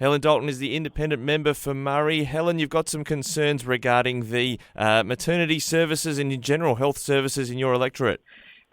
Helen Dalton is the independent member for Murray. Helen, you've got some concerns regarding the maternity services and in general health services in your electorate.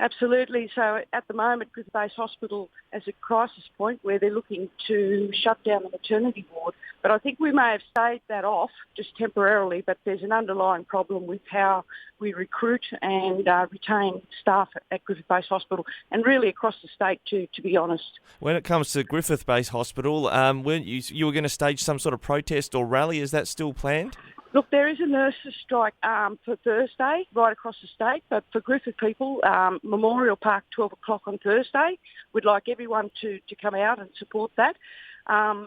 Absolutely. So at the moment, Griffith Base Hospital is a crisis point where they're looking to shut down the maternity ward. But I think we may have staved that off just temporarily, but there's an underlying problem with how we recruit and retain staff at Griffith Base Hospital and really across the state too, to be honest. When it comes to Griffith Base Hospital, weren't you were going to stage some sort of protest or rally? Is that still planned? Look, there is a nurses' strike for Thursday right across the state, but for Griffith people, Memorial Park, 12 o'clock on Thursday. We'd like everyone to come out and support that.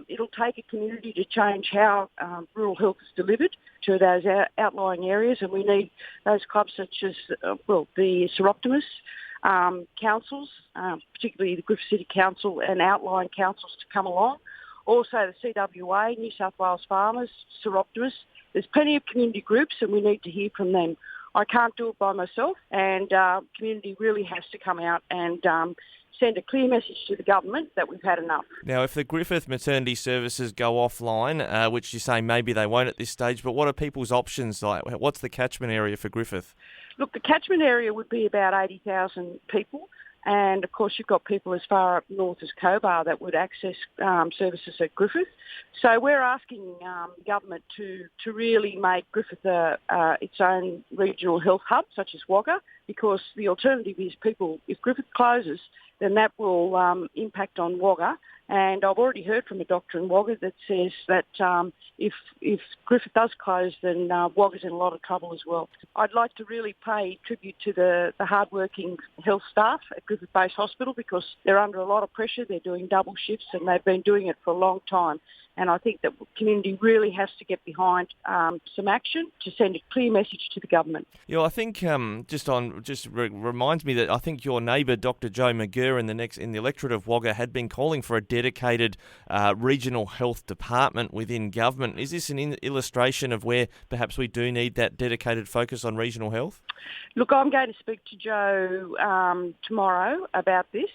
It'll take a community to change how rural health is delivered to those outlying areas, and we need those clubs such as, the seroptimists, councils, particularly the Griffith City Council and outlying councils to come along. Also the CWA, New South Wales Farmers, seroptimists. There's plenty of community groups and we need to hear from them. I can't do it by myself, and community really has to come out and send a clear message to the government that we've had enough. Now, if the Griffith maternity services go offline, which you say maybe they won't at this stage, but what are people's options like? What's the catchment area for Griffith? Look, the catchment area would be about 80,000 people. And, of course, you've got people as far up north as Cobar that would access services at Griffith. So we're asking the government to really make Griffith its own regional health hub, such as Wagga, because the alternative is if Griffith closes, then that will impact on Wagga. And I've already heard from a doctor in Wagga that says that if Griffith does close, then Wagga's in a lot of trouble as well. I'd like to really pay tribute to the hard-working health staff at Griffith Base Hospital because they're under a lot of pressure. They're doing double shifts and they've been doing it for a long time. And I think that the community really has to get behind some action to send a clear message to the government. Yeah, I think reminds me that I think your neighbour, Dr. Joe McGurr, in the electorate of Wagga, had been calling for a dedicated regional health department within government. Is this an illustration of where perhaps we do need that dedicated focus on regional health? Look, I'm going to speak to Joe tomorrow about this.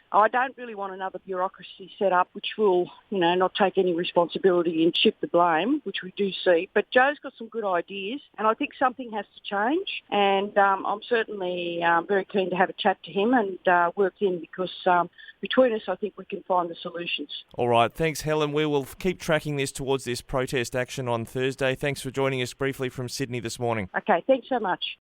I don't really want another bureaucracy set up which will, not take any responsibility and shift the blame, which we do see. But Joe's got some good ideas, and I think something has to change. And I'm certainly very keen to have a chat to him and work in because between us, I think we can find the solutions. All right. Thanks, Helen. We will keep tracking this towards this protest action on Thursday. Thanks for joining us briefly from Sydney this morning. Okay. Thanks so much.